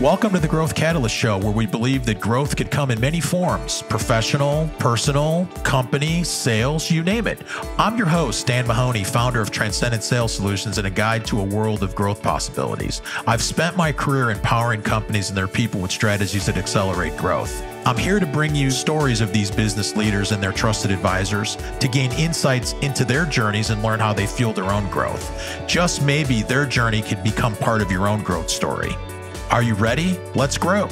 Welcome to the Growth Catalyst Show, where we believe that growth could come in many forms: professional, personal, company, sales, you name it. I'm your host, Dan Mahoney, founder of Transcendent Sales Solutions and a guide to a world of growth possibilities. I've spent my career empowering companies and their people with strategies that accelerate growth. I'm here to bring you stories of these business leaders and their trusted advisors to gain insights into their journeys and learn how they fuel their own growth. Just maybe their journey could become part of your own growth story. Are you ready? Let's grow.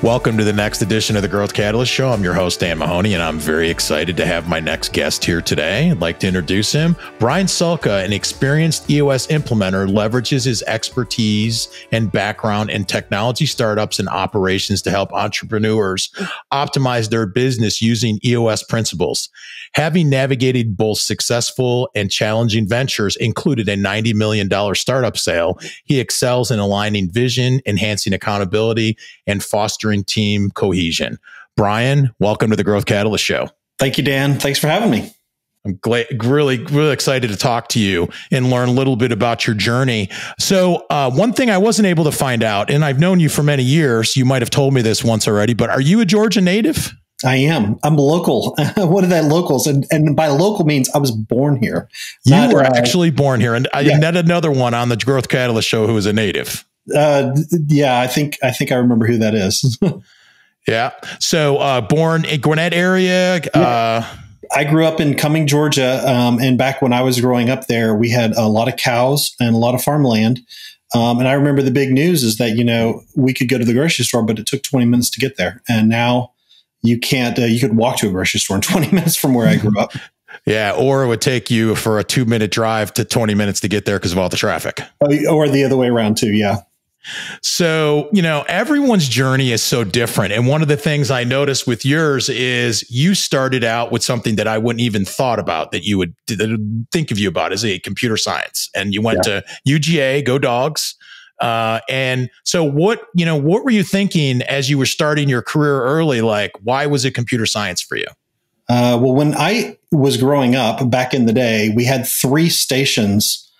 Welcome to the next edition of the Growth Catalyst Show. I'm your host, Dan Mahoney, and I'm very excited to have my next guest here today. I'd like to introduce him. Brian Sulka, an experienced EOS implementer, leverages his expertise and background in technology startups and operations to help entrepreneurs optimize their business using EOS principles. Having navigated both successful and challenging ventures, included a $90 million startup sale, he excels in aligning vision, enhancing accountability, and fostering team cohesion. Brian, welcome to the Growth Catalyst Show. Thank you, Dan. Thanks for having me. I'm really excited to talk to you and learn a little bit about your journey. So one thing I wasn't able to find out, and I've known you for many years, you might have told me this once already, but are you a Georgia native? I am. I'm local. What are that locals? And by local means I was born here. You were actually born here. And I met another one on the Growth Catalyst Show who was a native. Yeah, I think I remember who that is. Yeah. So born in Gwinnett area. I grew up in Cumming, Georgia. And back when I was growing up there, we had a lot of cows and a lot of farmland. And I remember the big news is that, we could go to the grocery store, but it took 20 minutes to get there. And now you can't, you could walk to a grocery store in 20 minutes from where I grew up. Yeah. Or it would take you for a 2-minute drive to 20 minutes to get there because of all the traffic. Or the other way around too. Yeah. So, everyone's journey is so different. And one of the things I noticed with yours is you started out with something that I wouldn't even thought about that you would think of you about as a computer science. And you went to UGA, go Dogs. And so what were you thinking as you were starting your career early? Like, why was it computer science for you? Well, when I was growing up back in the day, we had 3 stations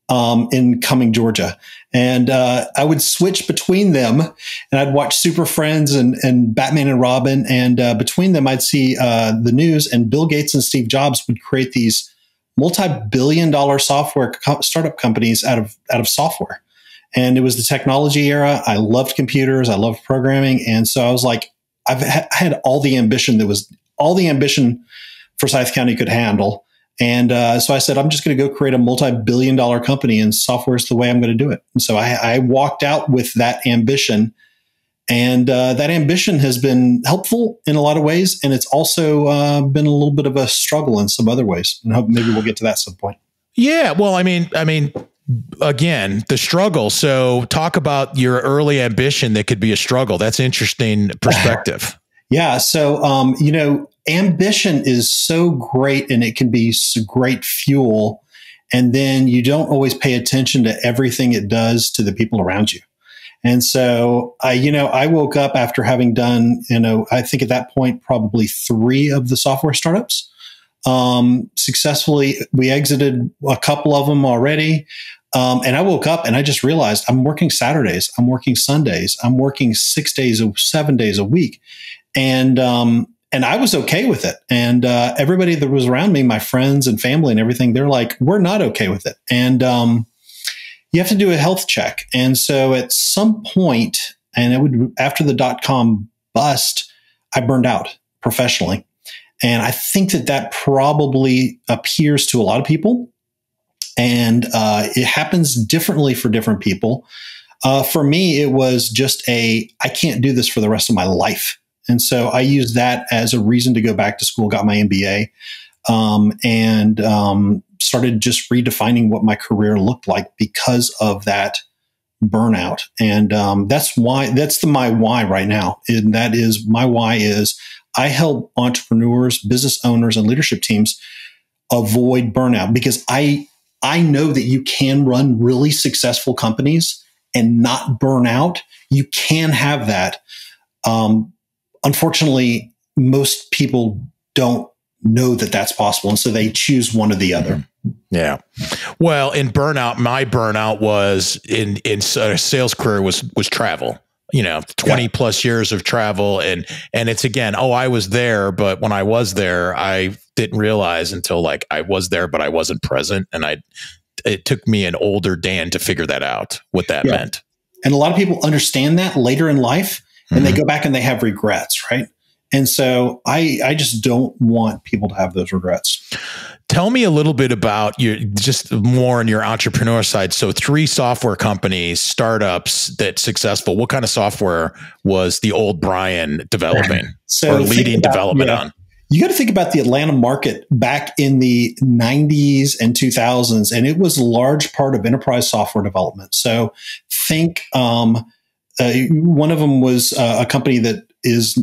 in Cumming, Georgia. And I would switch between them and I'd watch Super Friends and Batman and Robin. And between them, I'd see the news, and Bill Gates and Steve Jobs would create these multi-billion-dollar software startup companies out of software. And it was the technology era. I loved computers. I loved programming. And so I was like, I had all the ambition Forsyth County could handle. And so I said, I'm just going to go create a multi-billion-dollar company, and software is the way I'm going to do it. And so I walked out with that ambition. And that ambition has been helpful in a lot of ways. And it's also been a little bit of a struggle in some other ways. And I hope maybe we'll get to that at some point. Yeah. Well, I mean, again, the struggle. So talk about your early ambition that could be a struggle. That's interesting perspective. Yeah. So, ambition is so great, and it can be great fuel. And then you don't always pay attention to everything it does to the people around you. And so I woke up after having done, I think at that point, probably 3 of the software startups. Successfully, we exited a couple of them already. And I woke up and I just realized I'm working Saturdays, I'm working Sundays, I'm working 7 days a week. And I was okay with it. And everybody that was around me, my friends and family and everything, they're like, we're not okay with it. And you have to do a health check. And so at some point, and after the .com bust, I burned out professionally. And I think that probably appears to a lot of people. And it happens differently for different people. For me, it was just I can't do this for the rest of my life. And so I used that as a reason to go back to school, got my MBA, and started just redefining what my career looked like because of that burnout. And that's my why right now. And that is, my why is I help entrepreneurs, business owners, and leadership teams avoid burnout, because I know that you can run really successful companies and not burn out. You can have that. Unfortunately, most people don't know that that's possible. And so they choose one or the other. Yeah. Well, in burnout, my burnout was in a sales career was travel. 20 plus years of travel, and it's again, I was there, but when I was there, I didn't realize until like I was there, but I wasn't present, and it took me an older Dan to figure that out, what that meant. And a lot of people understand that later in life, and they go back and they have regrets, right? And so I just don't want people to have those regrets. Tell me a little bit about just more on your entrepreneur side. So 3 software companies, startups that successful. What kind of software was the old Brian developing or leading development on? You got to think about the Atlanta market back in the 90s and 2000s, and it was a large part of enterprise software development. So think one of them was a company that is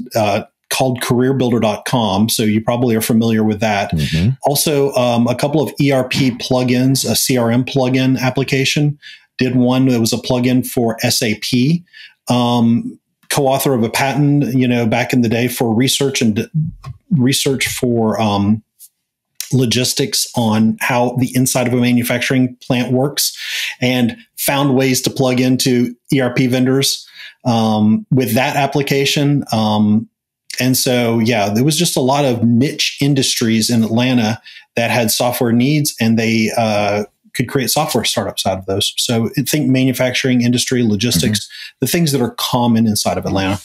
called careerbuilder.com. So you probably are familiar with that. Mm-hmm. Also, a couple of ERP plugins, a CRM plugin application. Did one that was a plugin for SAP. Co-author of a patent, back in the day for research for logistics on how the inside of a manufacturing plant works, and found ways to plug into ERP vendors with that application. And so, there was just a lot of niche industries in Atlanta that had software needs, and they could create software startups out of those. So think manufacturing, industry, logistics, the things that are common inside of Atlanta.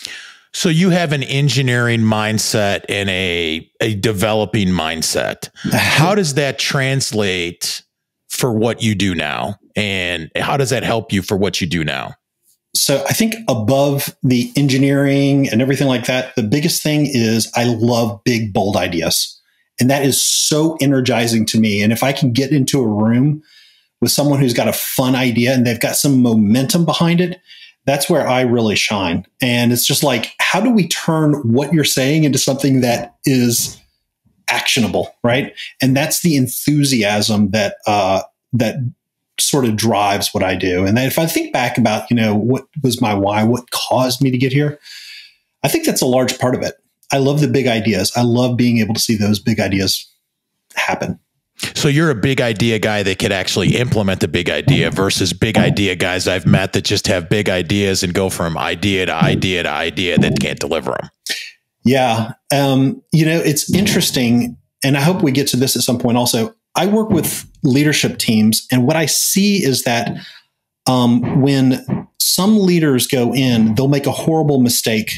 So you have an engineering mindset and a developing mindset. How does that translate for what you do now? And how does that help you for what you do now? So I think above the engineering and everything like that, the biggest thing is I love big, bold ideas. And that is so energizing to me. And if I can get into a room with someone who's got a fun idea and they've got some momentum behind it, that's where I really shine. And it's just like, how do we turn what you're saying into something that is actionable, right? And that's the enthusiasm that sort of drives what I do. And then if I think back about, what was my why, what caused me to get here, I think that's a large part of it. I love the big ideas. I love being able to see those big ideas happen. So you're a big idea guy that could actually implement the big idea versus big idea guys I've met that just have big ideas and go from idea to idea to idea that can't deliver them. Yeah. It's interesting. And I hope we get to this at some point also. I work with leadership teams, and what I see is that when some leaders go in, they'll make a horrible mistake,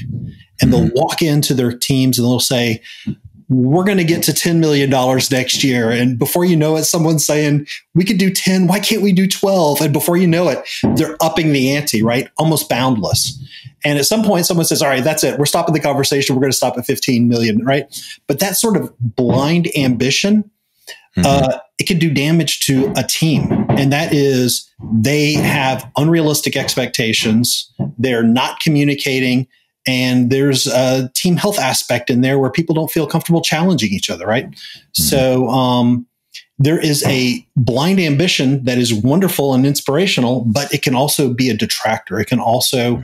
and they'll walk into their teams and they'll say, we're going to get to $10 million next year. And before you know it, someone's saying, we could do 10. Why can't we do 12? And before you know it, they're upping the ante, right? Almost boundless. And at some point, someone says, all right, that's it. We're stopping the conversation. We're going to stop at 15 million, right? But that sort of blind ambition, it can do damage to a team. And that is, they have unrealistic expectations. They're not communicating. And there's a team health aspect in there where people don't feel comfortable challenging each other, right? So there is a blind ambition that is wonderful and inspirational, but it can also be a detractor. It can also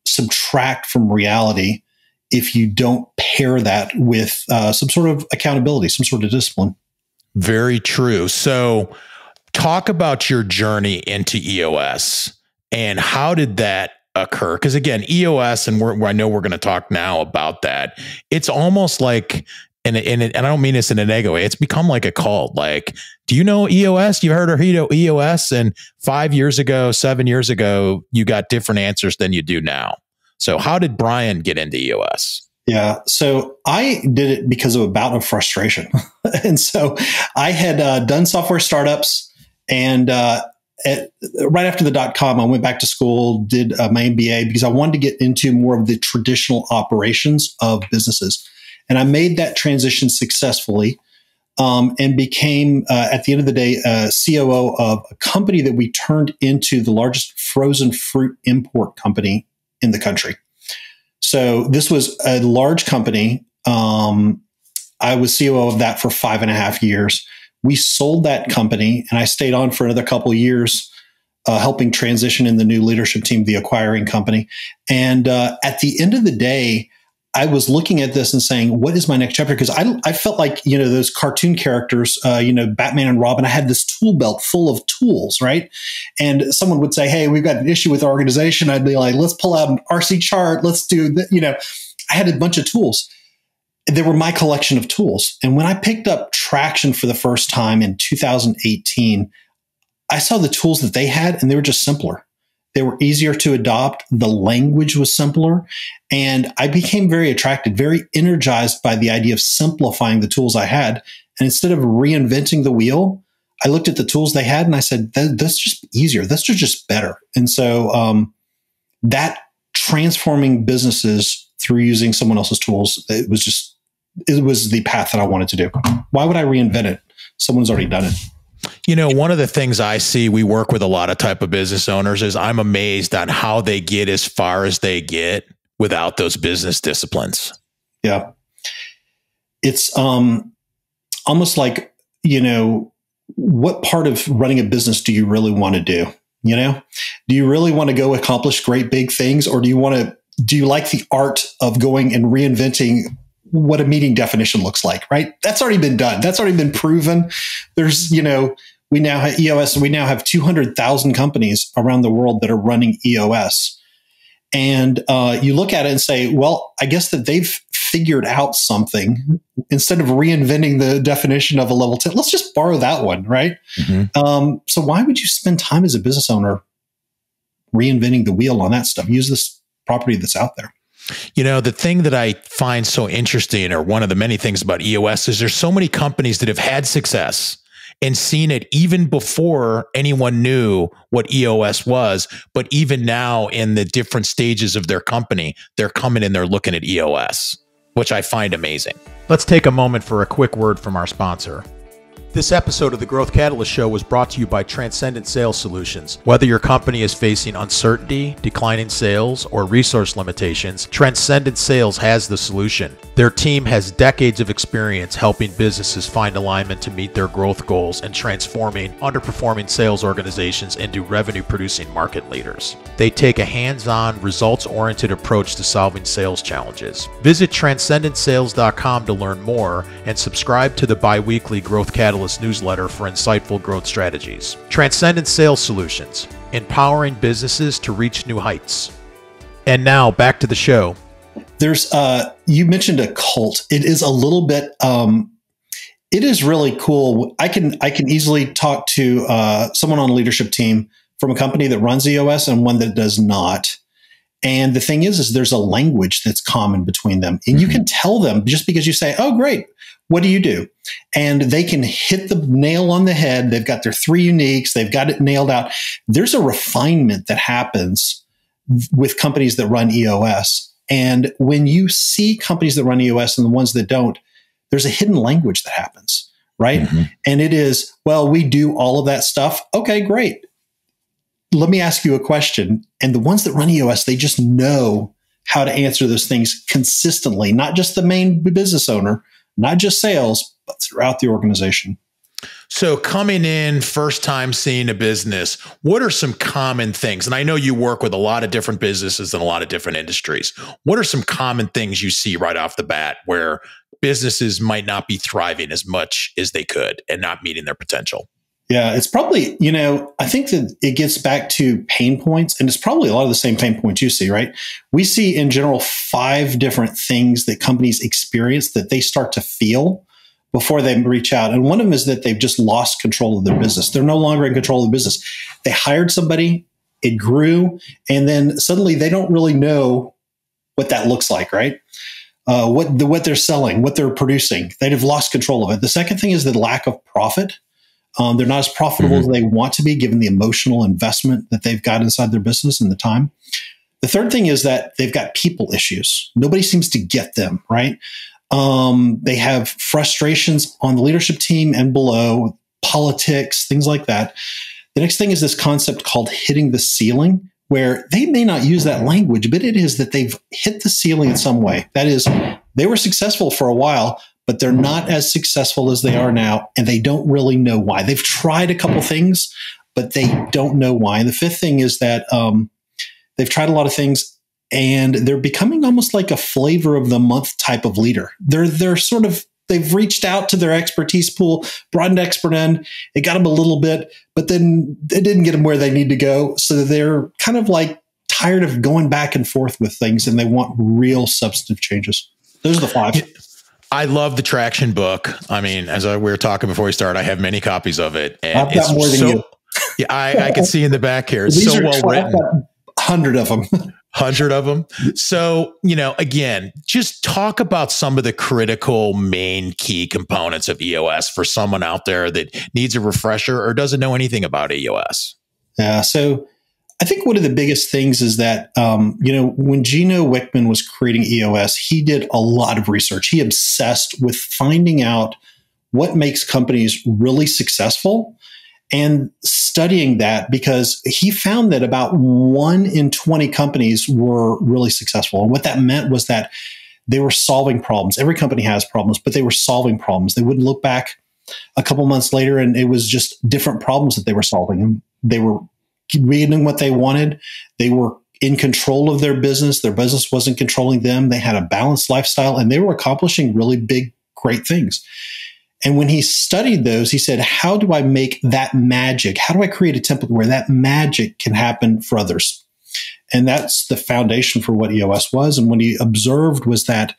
subtract from reality if you don't pair that with some sort of accountability, some sort of discipline. Very true. So talk about your journey into EOS and how did that occur? Because again, EOS, and I know we're going to talk now about that. It's almost like, and I don't mean this in a negative way, it's become like a cult. Like, do you know EOS? You heard of EOS? And 5 years ago, 7 years ago, you got different answers than you do now. So how did Brian get into EOS? Yeah. So I did it because of a bout of frustration. And so I had done software startups, and right after the .com, I went back to school, did my MBA because I wanted to get into more of the traditional operations of businesses. And I made that transition successfully and became, at the end of the day, COO of a company that we turned into the largest frozen fruit import company in the country. So this was a large company. I was COO of that for 5.5 years. We sold that company, and I stayed on for another couple of years, helping transition in the new leadership team, the acquiring company. And at the end of the day, I was looking at this and saying, what is my next chapter? Because I felt like, those cartoon characters, Batman and Robin, I had this tool belt full of tools, right? And someone would say, hey, we've got an issue with our organization. I'd be like, let's pull out an RC chart. Let's do that. I had a bunch of tools. They were my collection of tools. And when I picked up Traction for the first time in 2018, I saw the tools that they had, and they were just simpler. They were easier to adopt. The language was simpler. And I became very attracted, very energized by the idea of simplifying the tools I had. And instead of reinventing the wheel, I looked at the tools they had and I said, that's just easier. That's just better. And so that transforming businesses through using someone else's tools, it was the path that I wanted to do. Why would I reinvent it? Someone's already done it. One of the things I see, we work with a lot of type of business owners, is I'm amazed on how they get as far as they get without those business disciplines. Yeah. It's almost like, what part of running a business do you really want to do? Do you really want to go accomplish great big things, or do you like the art of going and reinventing what a meeting definition looks like, right? That's already been done. That's already been proven. There's, we now have EOS, we now have 200,000 companies around the world that are running EOS. And you look at it and say, well, I guess that they've figured out something. Instead of reinventing the definition of a level 10, let's just borrow that one, right? Mm-hmm. So why would you spend time as a business owner reinventing the wheel on that stuff? Use this property that's out there. The thing that I find so interesting, or one of the many things about EOS, is there's so many companies that have had success and seen it even before anyone knew what EOS was. But even now, in the different stages of their company, they're coming and they're looking at EOS, which I find amazing. Let's take a moment for a quick word from our sponsor. This episode of the Growth Catalyst Show was brought to you by Transcendent Sales Solutions. Whether your company is facing uncertainty, declining sales, or resource limitations, Transcendent Sales has the solution. Their team has decades of experience helping businesses find alignment to meet their growth goals and transforming underperforming sales organizations into revenue-producing market leaders. They take a hands-on, results-oriented approach to solving sales challenges. Visit transcendentsales.com to learn more and subscribe to the bi-weekly Growth Catalyst newsletter for insightful growth strategies. Transcendent Sales Solutions, empowering businesses to reach new heights. And now back to the show. There's you mentioned a cult. It is a little bit it is really cool. I can easily talk to someone on a leadership team from a company that runs EOS and one that does not. And the thing is there's a language that's common between them. And you can tell them just because you say, oh, great, what do you do? And they can hit the nail on the head. They've got their 3 uniques. They've got it nailed out. There's a refinement that happens with companies that run EOS. And when you see companies that run EOS and the ones that don't, there's a hidden language that happens, right? Mm-hmm. And it is, well, we do all of that stuff. Okay, great. Let me ask you a question. And the ones that run EOS, they just know how to answer those things consistently, not just the main business owner, not just sales, but throughout the organization. So coming in, first time seeing a business, what are some common things? And I know you work with a lot of different businesses and a lot of different industries. What are some common things you see right off the bat where businesses might not be thriving as much as they could and not meeting their potential? Yeah, it's probably, I think that it gets back to pain points, and it's probably a lot of the same pain points you see, right? We see in general 5 different things that companies experience that they start to feel before they reach out. And one of them is that they've just lost control of their business. They're no longer in control of the business. They hired somebody, it grew, and then suddenly they don't really know what that looks like, right? What they're selling, what they're producing. They've lost control of it. The second thing is the lack of profit. They're not as profitable as they want to be, given the emotional investment that they've got inside their business and the time. The third thing is that they've got people issues. Nobody seems to get them, right? They have frustrations on the leadership team and below, politics, things like that. The next thing is this concept called hitting the ceiling, where they may not use that language, but it is that they've hit the ceiling in some way. That is, they were successful for a while, but they're not as successful as they are now, and they don't really know why. They've tried a couple things, but they don't know why. And the fifth thing is that they've tried a lot of things, and they're becoming almost like a flavor of the month type of leader. They're sort of, they've reached out to their expertise pool, brought an expert in, it got them a little bit, but then it didn't get them where they need to go. So they're kind of like tired of going back and forth with things, and they want real substantive changes. Those are the 5. I love the Traction book. I mean, as we were talking before we started, I have many copies of it. And I've got more than you. Yeah, I can see in the back here. It's These so are well written. 100 of them. 100 of them. So, again, just talk about some of the critical main key components of EOS for someone out there that needs a refresher or doesn't know anything about EOS. Yeah. So I think one of the biggest things is that, when Gino Wickman was creating EOS, he did a lot of research. He obsessed with finding out what makes companies really successful and studying that, because he found that about 1 in 20 companies were really successful. And what that meant was that they were solving problems. Every company has problems, but they were solving problems. They wouldn't look back a couple months later and it was just different problems that they were solving. And they were reading what they wanted. They were in control of their business. Their business wasn't controlling them. They had a balanced lifestyle, and they were accomplishing really big, great things. And when he studied those, he said, how do I make that magic? How do I create a template where that magic can happen for others? And that's the foundation for what EOS was. And what he observed was that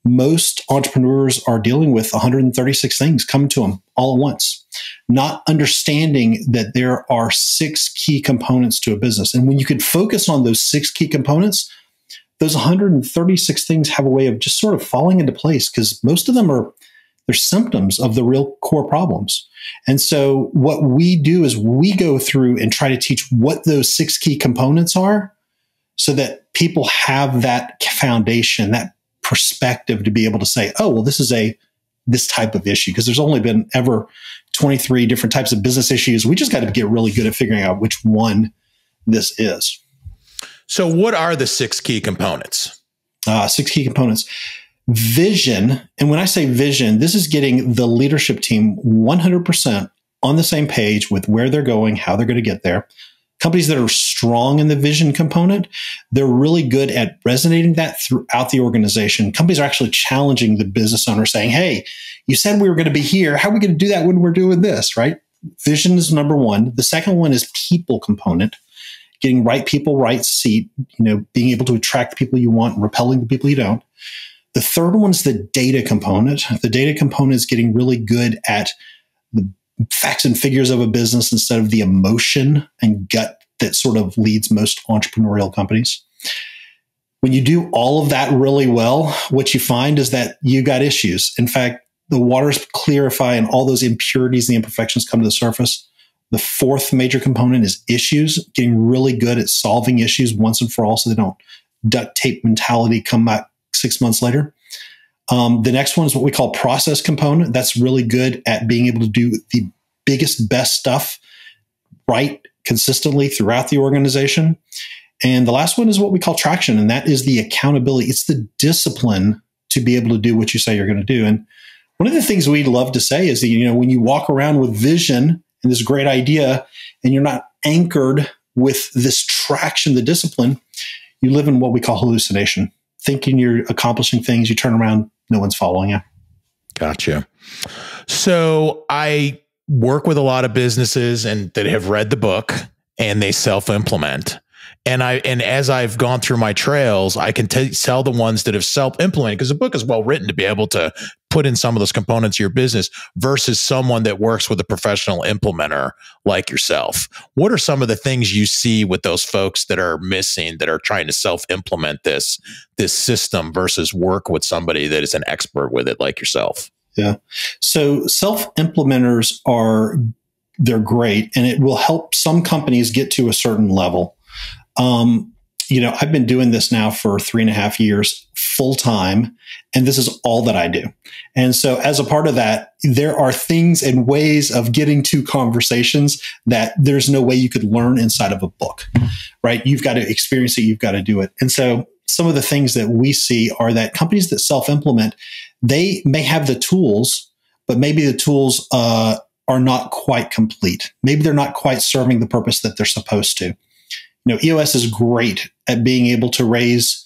most entrepreneurs are dealing with 136 things coming to them all at once, not understanding that there are 6 key components to a business. And when you could focus on those 6 key components, those 136 things have a way of just sort of falling into place, because most of them they're symptoms of the real core problems. And so what we do is we go through and try to teach what those 6 key components are, so that people have that foundation, that perspective to be able to say, oh, well, this is this type of issue, because there's only been ever 23 different types of business issues. We just got to get really good at figuring out which one this is. So what are the 6 key components? 6 key components. Vision. And when I say vision, this is getting the leadership team 100% on the same page with where they're going, how they're going to get there. Companies that are strong in the vision component, they're really good at resonating that throughout the organization. Companies are actually challenging the business owner, saying, hey, you said we were going to be here. How are we going to do that when we're doing this, right? Vision is number 1. The second one is people component, getting right people, right seat, being able to attract the people you want and repelling the people you don't. The third one is the data component. The data component is getting really good at the facts and figures of a business instead of the emotion and gut that sort of leads most entrepreneurial companies. When you do all of that really well, what you find is that you got issues. In fact, the waters clarify and all those impurities, the imperfections come to the surface. The 4th major component is issues, getting really good at solving issues once and for all, so they don't duct tape mentality come back 6 months later. The next one is what we call process component. That's really good at being able to do the biggest, best stuff right consistently throughout the organization. And the last one is what we call traction, and that is the accountability. It's the discipline to be able to do what you say you're going to do. And one of the things we love to say is that, when you walk around with vision and this great idea, and you're not anchored with this traction, the discipline, you live in what we call hallucination. Thinking you're accomplishing things, you turn around, no one's following you. Gotcha. So I work with a lot of businesses that have read the book and they self-implement. And as I've gone through my trails, I can tell the ones that have self-implemented, because the book is well written to be able to put in some of those components of your business versus someone that works with a professional implementer like yourself. What are some of the things you see with those folks that are missing, that are trying to self-implement this system versus work with somebody that is an expert with it like yourself? Yeah. So self-implementers they're great, and it will help some companies get to a certain level. I've been doing this now for 3.5 years full time, and this is all that I do. And so as a part of that, there are things and ways of getting to conversations that there's no way you could learn inside of a book, right? You've got to experience it. You've got to do it. And so some of the things that we see are that companies that self-implement, they may have the tools, but maybe the tools, are not quite complete. Maybe they're not quite serving the purpose that they're supposed to. EOS is great at being able to raise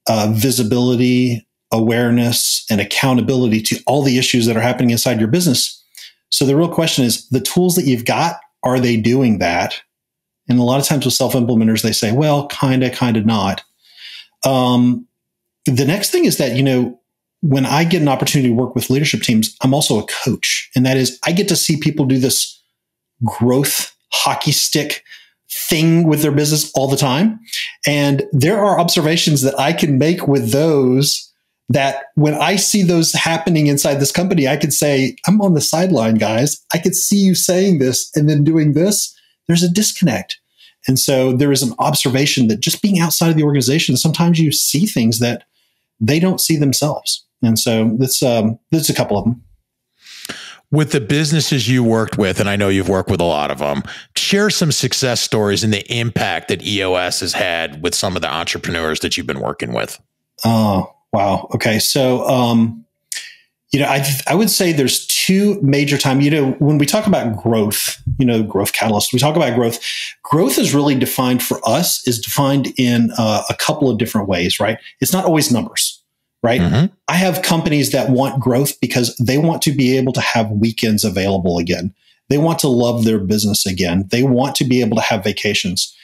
visibility, awareness, and accountability to all the issues that are happening inside your business. So the real question is, the tools that you've got, are they doing that? And a lot of times with self-implementers, they say, well, kind of not. The next thing is that, when I get an opportunity to work with leadership teams, I'm also a coach. And that is, I get to see people do this growth hockey stick thing with their business all the time. And there are observations that I can make with those that when I see those happening inside this company, I could say, I'm on the sideline, guys. I could see you saying this and then doing this. There's a disconnect. And so there is an observation that just being outside of the organization, sometimes you see things that they don't see themselves. And so that's a couple of them. With the businesses you worked with, and I know you've worked with a lot of them, share some success stories and the impact that EOS has had with some of the entrepreneurs that you've been working with. Oh, wow. Okay. So, I would say there's two major times, when we talk about growth, growth catalyst, we talk about growth. Growth is really defined for us, is defined in a couple of different ways, right? It's not always numbers. Right. Mm-hmm. I have companies that want growth because they want to be able to have weekends available again. They want to love their business again. They want to be able to have vacations.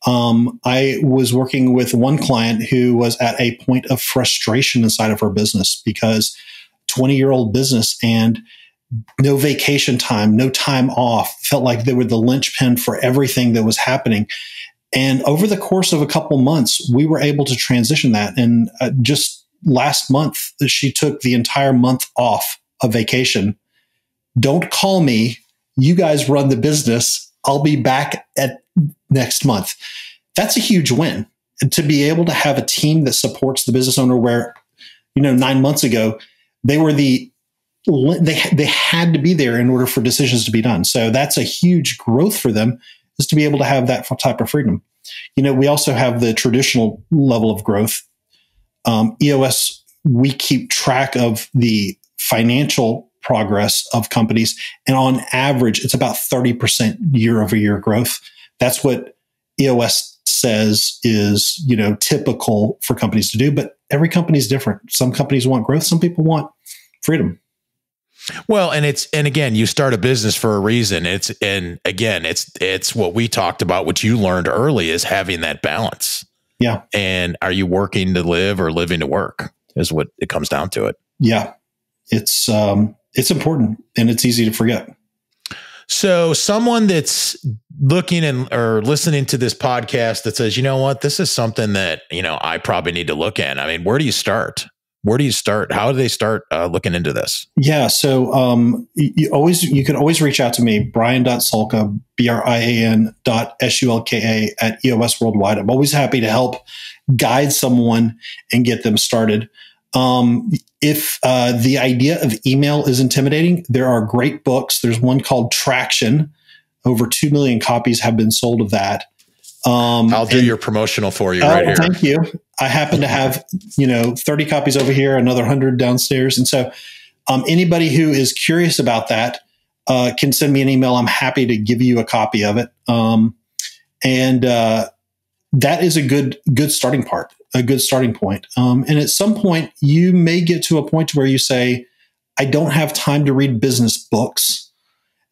I was working with one client who was at a point of frustration inside of her business because 20-year-old business and no vacation time, no time off, felt like they were the linchpin for everything that was happening. And over the course of a couple months, we were able to transition that. And just last month, she took the entire month off of vacation. Don't call me. You guys run the business. I'll be back at next month. That's a huge win. And to be able to have a team that supports the business owner where, 9 months ago, they were they had to be there in order for decisions to be done. So that's a huge growth for them, is to be able to have that type of freedom. We also have the traditional level of growth. EOS, we keep track of the financial progress of companies. And on average, it's about 30% year over year growth. That's what EOS says is, typical for companies to do. But every company is different. Some companies want growth. Some people want freedom. Well, and again, you start a business for a reason. It's what we talked about, what you learned early, is having that balance. Yeah. And are you working to live or living to work is what it comes down to it. Yeah. It's important and it's easy to forget. So someone that's looking or listening to this podcast that says, you know what, this is something that, I probably need to look at. I mean, where do you start? How do they start looking into this? Yeah. So you can always reach out to me, Brian.Sulka, Brian.Sulka at EOS Worldwide. I'm always happy to help guide someone and get them started. If the idea of email is intimidating, there are great books. There's one called Traction. Over 2 million copies have been sold of that. I'll do your promotional for you right here. Thank you. I happen to have, 30 copies over here, another 100 downstairs. And so anybody who is curious about that can send me an email. I'm happy to give you a copy of it. And that is a good starting point. And at some point, you may get to a point where you say, I don't have time to read business books.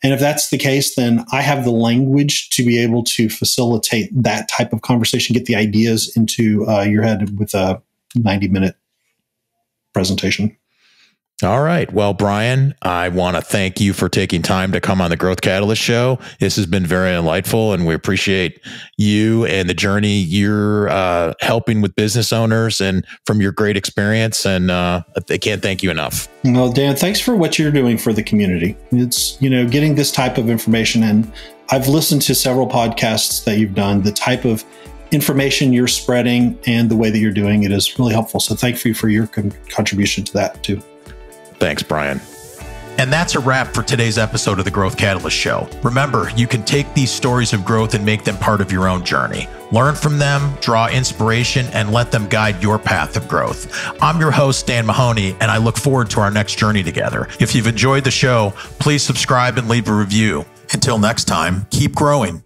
And if that's the case, then I have the language to be able to facilitate that type of conversation, get the ideas into your head with a 90-minute presentation. All right. Well, Brian, I want to thank you for taking time to come on the Growth Catalyst Show. This has been very enlightful, and we appreciate you and the journey you're helping with business owners and from your great experience. And I can't thank you enough. Well, Dan, thanks for what you're doing for the community. It's, getting this type of information. And I've listened to several podcasts that you've done, the type of information you're spreading and the way that you're doing it is really helpful. So thank you for your contribution to that too. Thanks, Brian. And that's a wrap for today's episode of the Growth Catalyst Show. Remember, you can take these stories of growth and make them part of your own journey. Learn from them, draw inspiration, and let them guide your path of growth. I'm your host, Dan Mahoney, and I look forward to our next journey together. If you've enjoyed the show, please subscribe and leave a review. Until next time, keep growing.